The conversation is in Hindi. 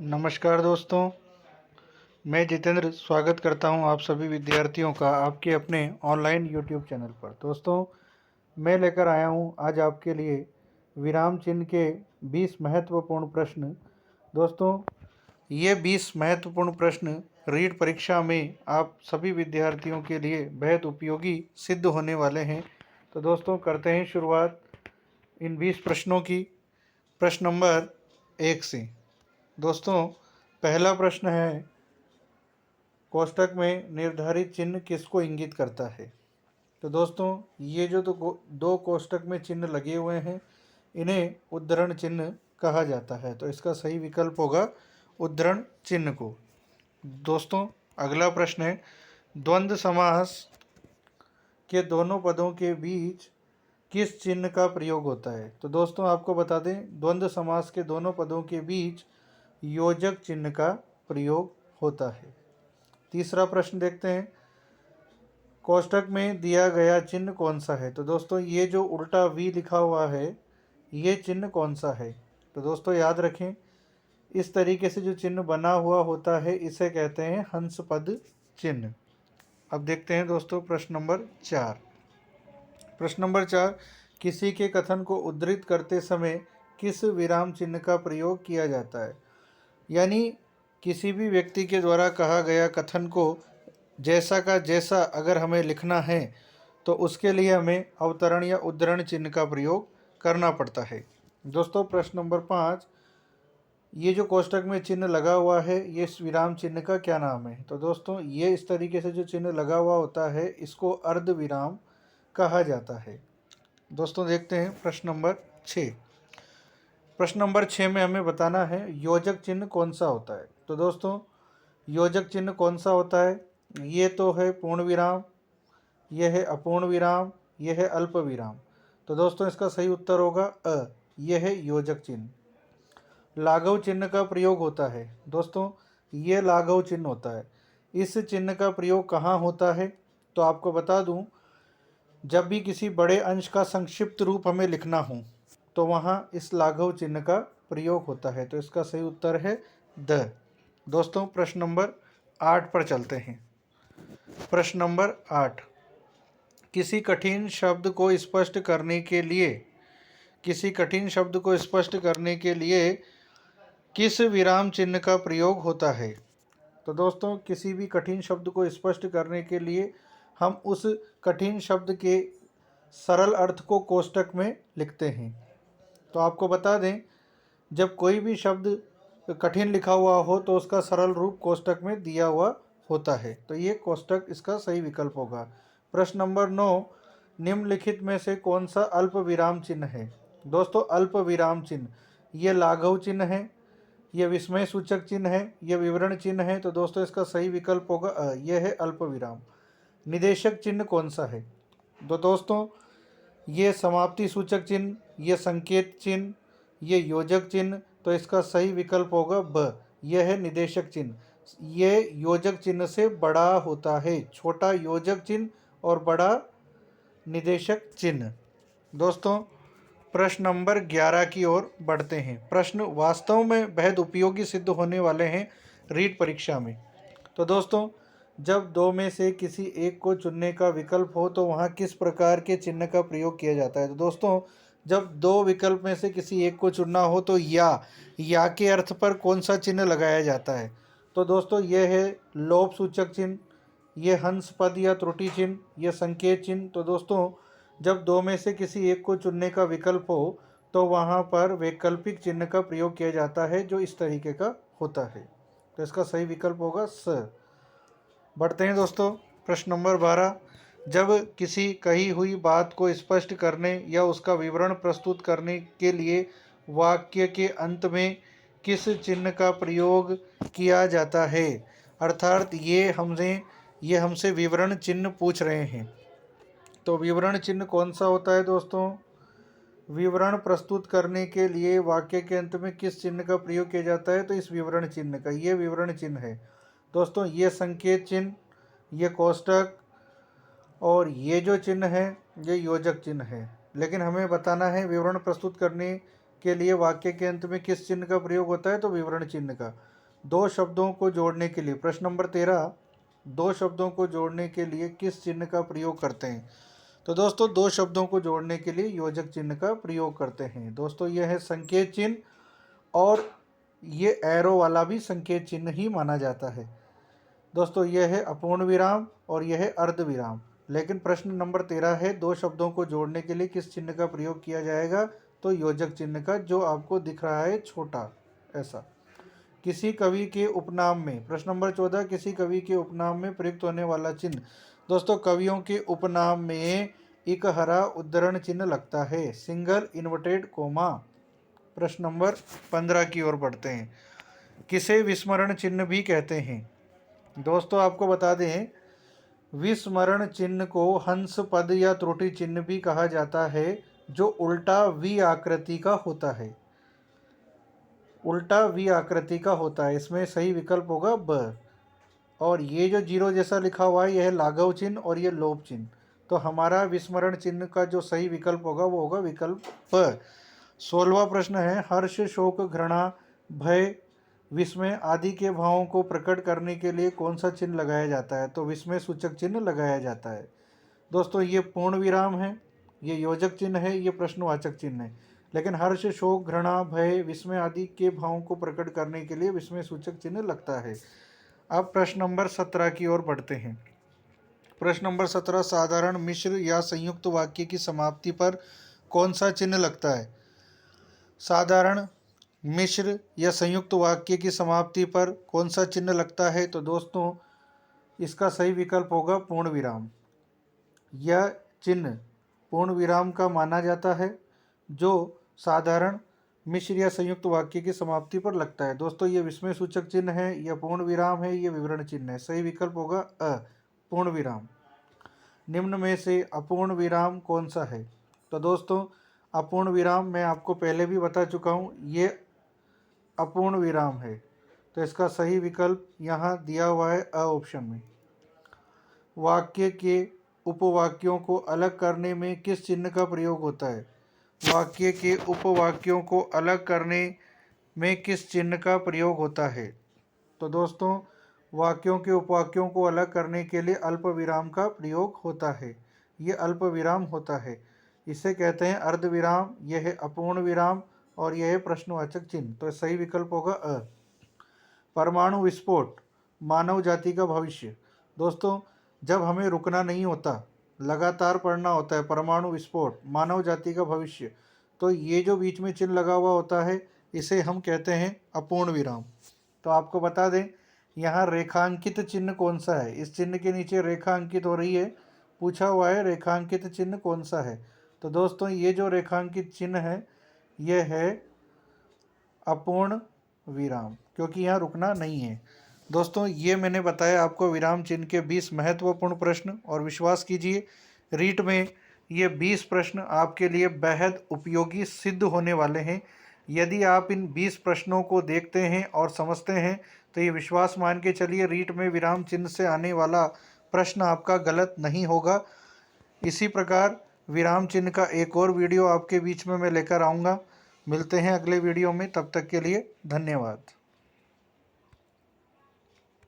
नमस्कार दोस्तों, मैं जितेंद्र स्वागत करता हूं आप सभी विद्यार्थियों का आपके अपने ऑनलाइन यूट्यूब चैनल पर। दोस्तों, मैं लेकर आया हूं आज आपके लिए विराम चिन्ह के 20 महत्वपूर्ण प्रश्न। दोस्तों, ये 20 महत्वपूर्ण प्रश्न रीट परीक्षा में आप सभी विद्यार्थियों के लिए बेहद उपयोगी सिद्ध होने वाले हैं। तो दोस्तों, करते हैं शुरुआत इन 20 प्रश्नों की। प्रश्न नंबर 1 से। दोस्तों, पहला प्रश्न है, कोष्ठक में निर्धारित चिन्ह किसको इंगित करता है? तो दोस्तों, ये जो दो कोष्ठक में चिन्ह लगे हुए हैं, इन्हें उद्धरण चिन्ह कहा जाता है। तो इसका सही विकल्प होगा उद्धरण चिन्ह को। दोस्तों, अगला प्रश्न है, द्वंद्व समास के दोनों पदों के बीच किस चिन्ह का प्रयोग होता है? तो दोस्तों, आपको बता दें, द्वंद्व समास के दोनों पदों के बीच योजक चिन्ह का प्रयोग होता है। तीसरा प्रश्न देखते हैं, कोष्ठक में दिया गया चिन्ह कौन सा है? तो दोस्तों, ये जो उल्टा वी लिखा हुआ है, ये चिन्ह कौन सा है? तो दोस्तों, याद रखें, इस तरीके से जो चिन्ह बना हुआ होता है, इसे कहते हैं हंस पद चिन्ह। अब देखते हैं दोस्तों प्रश्न नंबर 4। प्रश्न नंबर 4, किसी के कथन को उद्धृत करते समय किस विराम चिन्ह का प्रयोग किया जाता है? यानी किसी भी व्यक्ति के द्वारा कहा गया कथन को जैसा का जैसा अगर हमें लिखना है, तो उसके लिए हमें अवतरण या उद्धरण चिन्ह का प्रयोग करना पड़ता है। दोस्तों, प्रश्न नंबर 5, ये जो कोष्ठक में चिन्ह लगा हुआ है, ये इस विराम चिन्ह का क्या नाम है? तो दोस्तों, ये इस तरीके से जो चिन्ह लगा हुआ होता है, इसको अर्ध विराम कहा जाता है। दोस्तों, देखते हैं प्रश्न नंबर 6। प्रश्न नंबर 6 में हमें बताना है योजक चिन्ह कौन सा होता है। तो दोस्तों, योजक चिन्ह कौन सा होता है? ये तो है पूर्ण विराम, यह है अपूर्ण विराम, यह है अल्प विराम। तो दोस्तों, इसका सही उत्तर होगा अ, यह है योजक चिन्ह। लाघव चिन्ह का प्रयोग होता है। दोस्तों, ये लाघव चिन्ह होता है। इस चिन्ह का प्रयोग कहाँ होता है? तो आपको बता दूं, जब भी किसी बड़े अंश का संक्षिप्त रूप हमें लिखना हो, तो वहाँ इस लाघव चिन्ह का प्रयोग होता है। तो इसका सही उत्तर है द। दोस्तों, प्रश्न नंबर 8 पर चलते हैं। प्रश्न नंबर 8, किसी कठिन शब्द को स्पष्ट करने के लिए किस विराम चिन्ह का प्रयोग होता है? तो दोस्तों, किसी भी कठिन शब्द को स्पष्ट करने के लिए हम उस कठिन शब्द के सरल अर्थ को कोष्ठक में लिखते हैं। तो आपको बता दें, जब कोई भी शब्द कठिन लिखा हुआ हो, तो उसका सरल रूप कोष्ठक में दिया हुआ होता है। तो ये कोष्ठक इसका सही विकल्प होगा। प्रश्न नंबर 9, निम्नलिखित में से कौन सा अल्प विराम चिन्ह है? दोस्तों, अल्प विराम चिन्ह, ये लाघव चिन्ह है, ये विस्मय सूचक चिन्ह है, ये विवरण चिन्ह है। तो दोस्तों, इसका सही विकल्प होगा यह है अल्प विराम। निदेशक चिन्ह कौन सा है? तो दोस्तों, ये समाप्ति सूचक चिन्ह, ये संकेत चिन्ह, ये योजक चिन्ह। तो इसका सही विकल्प होगा ब, यह है निदेशक चिन्ह। ये योजक चिन्ह से बड़ा होता है, छोटा योजक चिन्ह और बड़ा निदेशक चिन्ह। दोस्तों, प्रश्न नंबर 11 की ओर बढ़ते हैं। प्रश्न वास्तव में बेहद उपयोगी सिद्ध होने वाले हैं रीट परीक्षा में। तो दोस्तों, जब दो में से किसी एक को चुनने का विकल्प हो, तो वहाँ किस प्रकार के चिन्ह का प्रयोग किया जाता है? तो दोस्तों, जब दो विकल्प में से किसी एक को चुनना हो, तो या के अर्थ पर कौन सा चिन्ह लगाया जाता है? तो दोस्तों, यह है लोप सूचक चिन्ह, ये हंस पद या त्रुटि चिन्ह, यह संकेत चिन्ह। तो दोस्तों, जब दो में से किसी एक को चुनने का विकल्प हो, तो वहाँ पर वैकल्पिक चिन्ह का प्रयोग किया जाता है, जो इस तरीके का होता है। तो इसका सही विकल्प होगा स। बढ़ते हैं दोस्तों, प्रश्न नंबर 12, जब किसी कही हुई बात को स्पष्ट करने या उसका विवरण प्रस्तुत करने के लिए वाक्य के अंत में किस चिन्ह का प्रयोग किया जाता है? अर्थात ये हमसे विवरण चिन्ह पूछ रहे हैं। तो विवरण चिन्ह कौन सा होता है? दोस्तों, विवरण प्रस्तुत करने के लिए वाक्य के अंत में किस चिन्ह का प्रयोग किया जाता है? तो इस विवरण चिन्ह का, ये विवरण चिन्ह है। दोस्तों, ये संकेत चिन्ह, ये कोष्ठक, और ये जो चिन्ह है, ये योजक चिन्ह है। लेकिन हमें बताना है विवरण प्रस्तुत करने के लिए वाक्य के अंत में किस चिन्ह का प्रयोग होता है? तो विवरण चिन्ह का। दो शब्दों को जोड़ने के लिए, प्रश्न नंबर 13, दो शब्दों को जोड़ने के लिए किस चिन्ह का प्रयोग करते हैं? तो दोस्तों दो शब्दों को जोड़ने के लिए योजक चिन्ह का प्रयोग करते हैं। दोस्तों यह है संकेत चिन्ह, और ये एरो वाला भी संकेत चिन्ह ही माना जाता है। दोस्तों यह है अपूर्ण विराम और यह है अर्ध विराम। लेकिन प्रश्न नंबर 13 है, दो शब्दों को जोड़ने के लिए किस चिन्ह का प्रयोग किया जाएगा? तो योजक चिन्ह का, जो आपको दिख रहा है छोटा ऐसा। किसी कवि के उपनाम में, प्रश्न नंबर 14, किसी कवि के उपनाम में प्रयुक्त होने वाला चिन्ह। दोस्तों कवियों के उपनाम में एक हरा उद्धरण चिन्ह लगता है, सिंगल इन्वर्टेड कोमा। प्रश्न नंबर 15 की ओर बढ़ते हैं। किसे विस्मरण चिन्ह भी कहते हैं? दोस्तों आपको बता दें, विस्मरण चिन्ह को हंस पद या त्रुटि चिन्ह भी कहा जाता है, जो उल्टा वी आकृति का होता है। उल्टा वी आकृति का होता है। इसमें सही विकल्प होगा ब। और ये जो जीरो जैसा लिखा हुआ है, यह है लाघव चिन्ह और ये लोभ चिन्ह। तो हमारा विस्मरण चिन्ह का जो सही विकल्प होगा वो होगा विकल्प प। 16वां प्रश्न है, हर्ष, शोक, घृणा, भय, विस्मय आदि के भावों को प्रकट करने के लिए कौन सा चिन्ह लगाया जाता है? तो विस्मय सूचक चिन्ह लगाया जाता है। दोस्तों ये पूर्ण विराम है, ये योजक चिन्ह है, ये प्रश्नवाचक चिन्ह है। लेकिन हर्ष, शोक, घृणा, भय, विस्मय आदि के भावों को प्रकट करने के लिए विस्मय सूचक चिन्ह लगता है। अब प्रश्न नंबर 17 की ओर बढ़ते हैं। प्रश्न नंबर 17, साधारण मिश्र या संयुक्त वाक्य की समाप्ति पर कौन सा चिन्ह लगता है? साधारण मिश्र या संयुक्त वाक्य की समाप्ति पर कौन सा चिन्ह लगता है? तो दोस्तों इसका सही विकल्प होगा पूर्ण विराम। यह चिन्ह पूर्ण विराम का माना जाता है, जो साधारण मिश्र या संयुक्त वाक्य की समाप्ति पर लगता है। दोस्तों ये विस्मय सूचक चिन्ह है, यह पूर्ण विराम है, यह विवरण चिन्ह है। सही विकल्प होगा अ, पूर्ण विराम। निम्न में से अपूर्ण विराम कौन सा है? तो दोस्तों अपूर्ण विराम मैं आपको पहले भी बता चुका हूँ, ये अपूर्ण विराम है। तो इसका सही विकल्प यहाँ दिया हुआ है अ ऑप्शन में। वाक्य के उपवाक्यों को अलग करने में किस चिन्ह का प्रयोग होता है? वाक्य के उपवाक्यों को अलग करने में किस चिन्ह का प्रयोग होता है? तो दोस्तों वाक्यों के उपवाक्यों को अलग करने के लिए अल्प विराम का प्रयोग होता है। ये अल्प विराम होता है, इसे कहते हैं अर्ध विराम। यह है अपूर्ण विराम और यह है प्रश्नवाचक चिन्ह। तो सही विकल्प होगा अ। परमाणु विस्फोट मानव जाति का भविष्य। दोस्तों जब हमें रुकना नहीं होता, लगातार पढ़ना होता है, परमाणु विस्फोट मानव जाति का भविष्य, तो ये जो बीच में चिन्ह लगा हुआ होता है इसे हम कहते हैं अपूर्ण विराम। तो आपको बता दें, यहाँ रेखांकित चिन्ह कौन सा है? इस चिन्ह के नीचे रेखा अंकित हो रही है, पूछा हुआ है रेखांकित चिन्ह कौन सा है? तो दोस्तों ये जो रेखांकित चिन्ह है यह है अपूर्ण विराम, क्योंकि यहाँ रुकना नहीं है। दोस्तों ये मैंने बताया आपको विराम चिन्ह के 20 महत्वपूर्ण प्रश्न, और विश्वास कीजिए रीट में ये 20 प्रश्न आपके लिए बेहद उपयोगी सिद्ध होने वाले हैं। यदि आप इन 20 प्रश्नों को देखते हैं और समझते हैं तो ये विश्वास मान के चलिए रीट में विराम चिन्ह से आने वाला प्रश्न आपका गलत नहीं होगा। इसी प्रकार विराम चिन्ह का एक और वीडियो आपके बीच में मैं लेकर आऊँगा। मिलते हैं अगले वीडियो में, तब तक के लिए धन्यवाद।